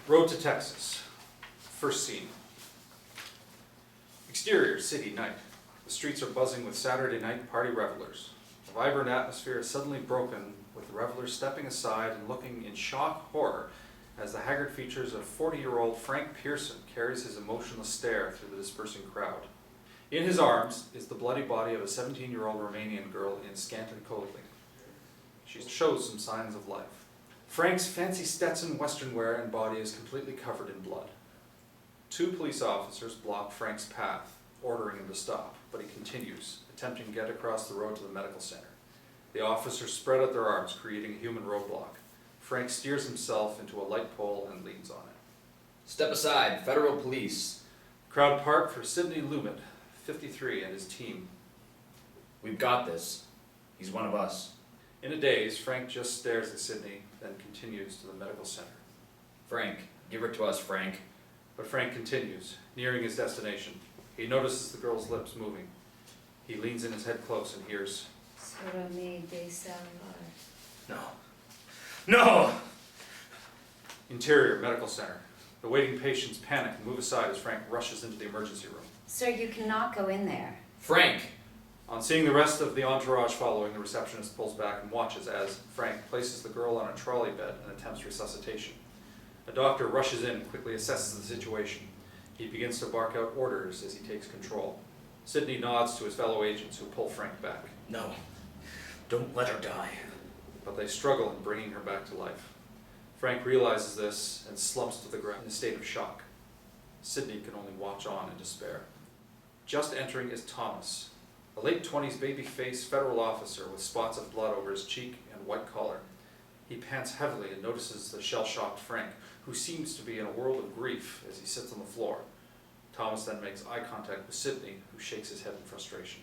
Road to Texas. First scene. Exterior, city, night. The streets are buzzing with Saturday night party revelers. The vibrant atmosphere is suddenly broken with the revelers stepping aside and looking in shocked horror as the haggard features of 40-year-old Frank Pearson carries his emotionless stare through the dispersing crowd. In his arms is the bloody body of a 17-year-old Romanian girl in scanty clothing. She shows some signs of life. Frank's fancy Stetson western wear and body is completely covered in blood. 2 police officers block Frank's path, ordering him to stop, but he continues, attempting to get across the road to the medical center. The officers spread out their arms, creating a human roadblock. Frank steers himself into a light pole and leans on it. Step aside, federal police. Crowd part for Sidney Lumet, 53, and his team. We've got this. He's one of us. In a daze, Frank just stares at Sidney, then continues to the medical center. Frank, give her to us, Frank. But Frank continues, nearing his destination. He notices the girl's lips moving. He leans in his head close and hears, Sorame de salvar. No. No! Interior Medical Center. The waiting patients panic and move aside as Frank rushes into the emergency room. Sir, you cannot go in there. Frank! On seeing the rest of the entourage following, the receptionist pulls back and watches as Frank places the girl on a trolley bed and attempts resuscitation. A doctor rushes in and quickly assesses the situation. He begins to bark out orders as he takes control. Sidney nods to his fellow agents who pull Frank back. No. Don't let her die. But they struggle in bringing her back to life. Frank realizes this and slumps to the ground in a state of shock. Sidney can only watch on in despair. Just entering is Thomas, a late 20s baby-faced federal officer with spots of blood over his cheek and white collar. He pants heavily and notices the shell-shocked Frank, who seems to be in a world of grief as he sits on the floor. Thomas then makes eye contact with Sidney, who shakes his head in frustration.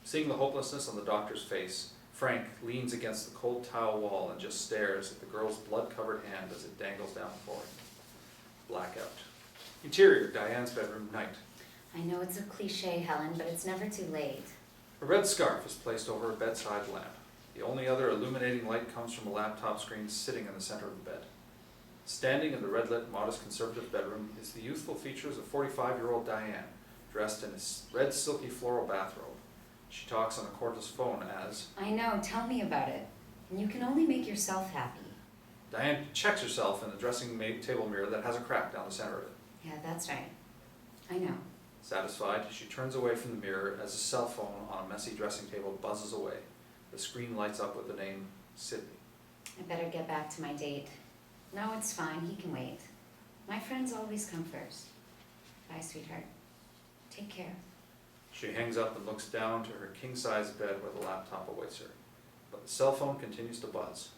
Seeing the hopelessness on the doctor's face, Frank leans against the cold tile wall and just stares at the girl's blood-covered hand as it dangles down before him. Blackout. Interior, Diane's bedroom, night. I know it's a cliche, Helen, but it's never too late. A red scarf is placed over a bedside lamp. The only other illuminating light comes from a laptop screen sitting in the center of the bed. Standing in the red-lit, modest conservative bedroom is the youthful features of 45-year-old Diane, dressed in a red silky floral bathrobe. She talks on a cordless phone as, I know, tell me about it. And you can only make yourself happy. Diane checks herself in the dressing table mirror that has a crack down the center of it. Yeah, that's right. I know. Satisfied, she turns away from the mirror as a cell phone on a messy dressing table buzzes away. The screen lights up with the name Sidney. I better get back to my date. No, it's fine. He can wait. My friends always come first. Bye, sweetheart. Take care. She hangs up and looks down to her king-size bed where the laptop awaits her. But the cell phone continues to buzz.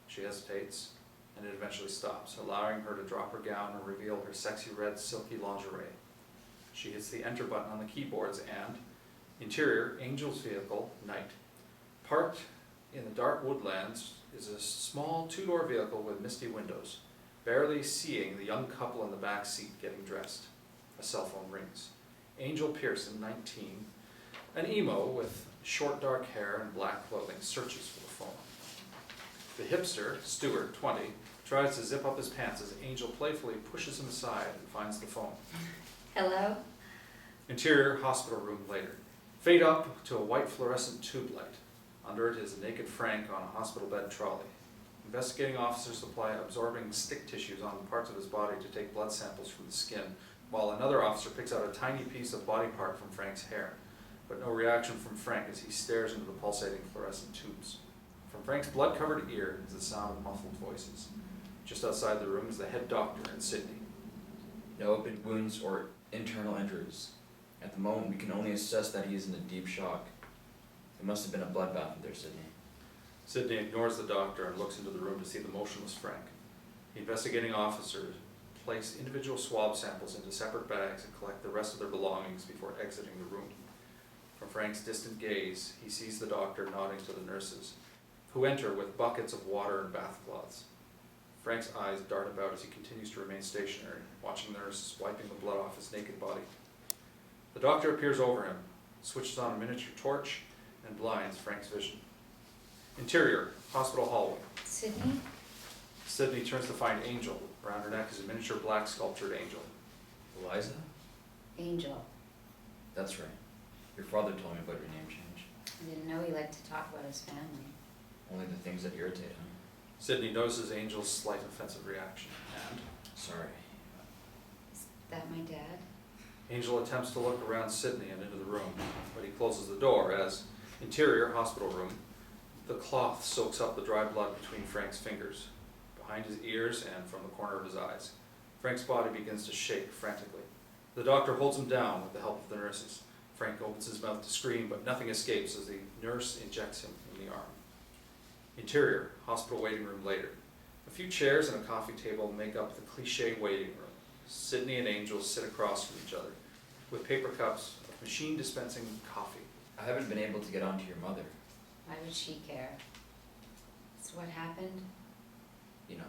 She hesitates, and it eventually stops, allowing her to drop her gown and reveal her sexy red silky lingerie. She hits the enter button on the keyboards and, interior, Angel's vehicle, night. Parked in the dark woodlands is a small 2-door vehicle with misty windows, barely seeing the young couple in the back seat getting dressed. A cell phone rings. Angel Pearson, 19, an emo with short dark hair and black clothing, searches for the phone. The hipster, Stuart, 20, tries to zip up his pants as Angel playfully pushes him aside and finds the phone. Hello? Interior, hospital room later. Fade up to a white fluorescent tube light. Under it is a naked Frank on a hospital bed trolley. Investigating officers apply absorbing stick tissues on parts of his body to take blood samples from the skin, while another officer picks out a tiny piece of body part from Frank's hair. But no reaction from Frank as he stares into the pulsating fluorescent tubes. From Frank's blood-covered ear is the sound of muffled voices. Just outside the room is the head doctor and Sidney. No open wounds or internal injuries. At the moment, we can only assess that he is in a deep shock. It must have been a bloodbath in there, Sidney. Sidney ignores the doctor and looks into the room to see the motionless Frank. The investigating officers place individual swab samples into separate bags and collect the rest of their belongings before exiting the room. From Frank's distant gaze, he sees the doctor nodding to the nurses, who enter with buckets of water and bathcloths. Frank's eyes dart about as he continues to remain stationary, watching the nurses wiping the blood off his naked body. The doctor appears over him, switches on a miniature torch, and blinds Frank's vision. Interior, hospital hallway. Sidney? Sidney turns to find Angel. Around her neck is a miniature black sculptured angel. Eliza? Angel. That's right. Your father told me about your name change. I didn't know he liked to talk about his family. Only the things that irritate him. Sidney notices Angel's slight offensive reaction, and Sorry. Is that my dad? Angel attempts to look around Sidney and into the room, but he closes the door as, interior hospital room, the cloth soaks up the dry blood between Frank's fingers, behind his ears and from the corner of his eyes. Frank's body begins to shake frantically. The doctor holds him down with the help of the nurses. Frank opens his mouth to scream, but nothing escapes as the nurse injects him in the arm. Interior, hospital waiting room later. A few chairs and a coffee table make up the cliché waiting room. Sidney and Angel sit across from each other, with paper cups of machine dispensing coffee. I haven't been able to get on to your mother. Why would she care? So what happened? You know,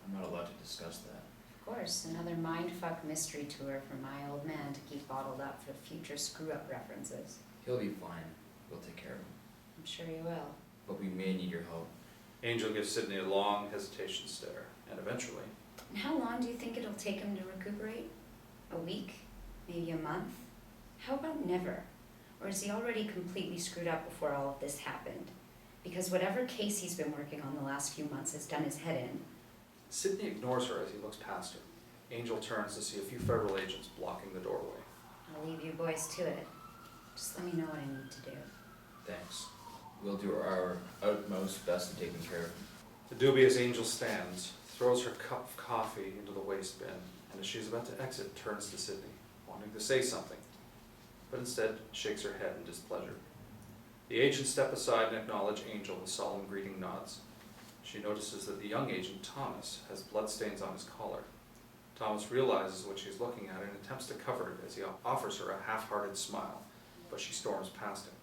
I'm not allowed to discuss that. Of course, another mindfuck mystery tour for my old man to keep bottled up for future screw-up references. He'll be fine. We'll take care of him. I'm sure you will. But we may need your help. Angel gives Sidney a long hesitation stare, and eventually, And how long do you think it'll take him to recuperate? A week? Maybe a month? How about never? Or is he already completely screwed up before all of this happened? Because whatever case he's been working on the last few months has done his head in. Sidney ignores her as he looks past her. Angel turns to see a few federal agents blocking the doorway. I'll leave you boys to it. Just let me know what I need to do. Thanks. We'll do our utmost best in taking care of him. The dubious Angel stands, throws her cup of coffee into the waste bin, and as she is about to exit, turns to Sidney, wanting to say something, but instead shakes her head in displeasure. The agents step aside and acknowledge Angel with solemn greeting nods. She notices that the young agent, Thomas, has bloodstains on his collar. Thomas realizes what she's looking at and attempts to cover it as he offers her a half-hearted smile, but she storms past him.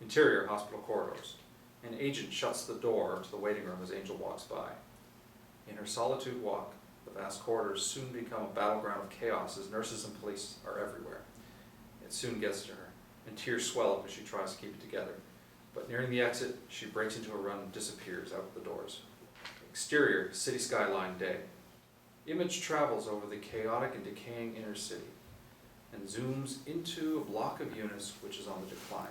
Interior hospital corridors. An agent shuts the door to the waiting room as Angel walks by. In her solitude walk, the vast corridors soon become a battleground of chaos as nurses and police are everywhere. It soon gets to her, and tears swell up as she tries to keep it together. But nearing the exit, she breaks into a run and disappears out the doors. Exterior, city skyline day. Image travels over the chaotic and decaying inner city and zooms into a block of units which is on the decline.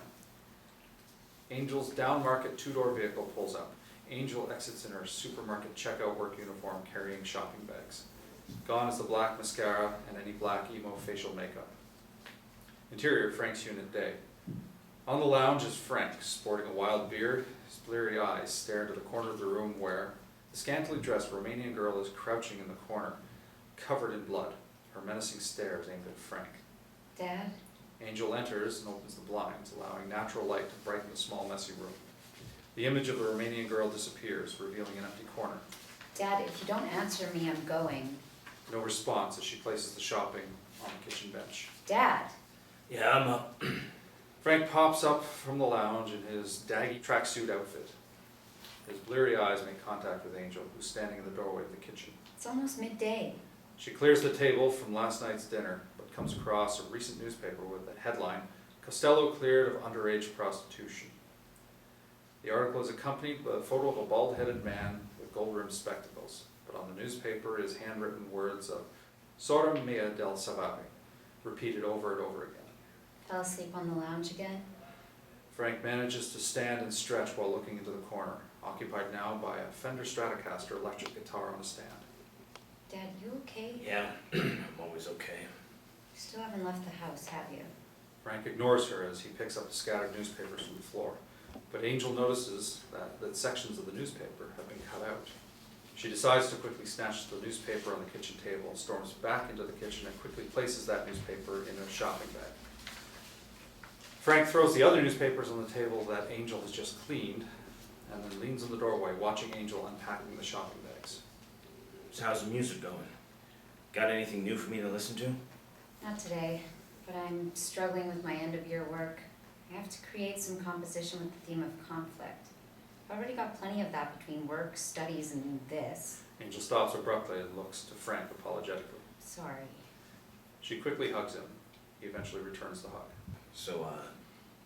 Angel's down-market two-door vehicle pulls up. Angel exits in her supermarket checkout work uniform carrying shopping bags. Gone is the black mascara and any black emo facial makeup. Interior, Frank's unit day. On the lounge is Frank, sporting a wild beard. His bleary eyes stare into the corner of the room where the scantily dressed Romanian girl is crouching in the corner, covered in blood. Her menacing stare is aimed at Frank. Dad? Angel enters and opens the blinds, allowing natural light to brighten the small, messy room. The image of the Romanian girl disappears, revealing an empty corner. Dad, if you don't answer me, I'm going. No response as she places the shopping on the kitchen bench. Dad! Yeah, I'm up. Frank pops up from the lounge in his daggy tracksuit outfit. His bleary eyes make contact with Angel, who's standing in the doorway of the kitchen. It's almost midday. She clears the table from last night's dinner, but comes across a recent newspaper with the headline, "Costello cleared of underage prostitution." The article is accompanied by a photo of a bald-headed man with gold-rimmed spectacles, but on the newspaper is handwritten words of "Sora mea del Savare," repeated over and over again. Fell asleep on the lounge again? Frank manages to stand and stretch while looking into the corner, occupied now by a Fender Stratocaster electric guitar on a stand. Dad, you okay? Yeah, I'm always okay. You still haven't left the house, have you? Frank ignores her as he picks up the scattered newspapers from the floor, but Angel notices that sections of the newspaper have been cut out. She decides to quickly snatch the newspaper on the kitchen table, storms back into the kitchen, and quickly places that newspaper in a shopping bag. Frank throws the other newspapers on the table that Angel has just cleaned, and then leans in the doorway, watching Angel unpacking the shopping bags. So how's the music going? Got anything new for me to listen to? Not today, but I'm struggling with my end-of-year work. I have to create some composition with the theme of conflict. I've already got plenty of that between work, studies, and this. Angel stops abruptly and looks to Frank apologetically. Sorry. She quickly hugs him. He eventually returns the hug. So,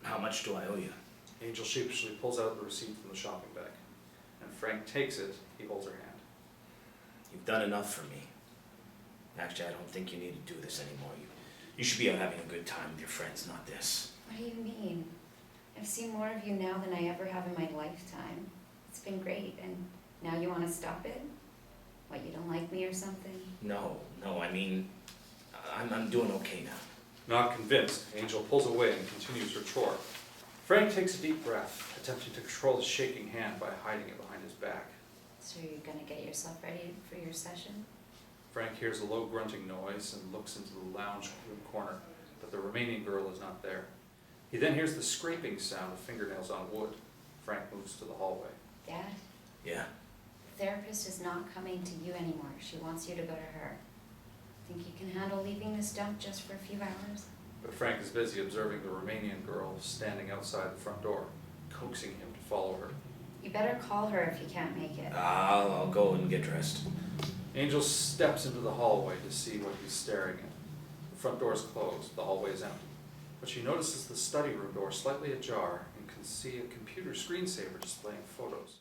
how much do I owe you? Angel sheepishly pulls out the receipt from the shopping bag, and Frank takes it. He holds her hand. You've done enough for me. Actually, I don't think you need to do this anymore. You should be out having a good time with your friends, not this. What do you mean? I've seen more of you now than I ever have in my lifetime. It's been great, and now you want to stop it? What, you don't like me or something? No, I mean, I'm doing okay now. Not convinced, Angel pulls away and continues her chore. Frank takes a deep breath, attempting to control his shaking hand by hiding it behind his back. So you're gonna get yourself ready for your session? Frank hears a low grunting noise and looks into the lounge room corner, but the Romanian girl is not there. He then hears the scraping sound of fingernails on wood. Frank moves to the hallway. Dad, Yeah? the therapist is not coming to you anymore. She wants you to go to her. Think you can handle leaving this dump just for a few hours? But Frank is busy observing the Romanian girl standing outside the front door, coaxing him to follow her. You better call her if you can't make it. I'll go and get dressed. Angel steps into the hallway to see what he's staring at. The front door is closed, the hallway is empty. But she notices the study room door slightly ajar and can see a computer screensaver displaying photos.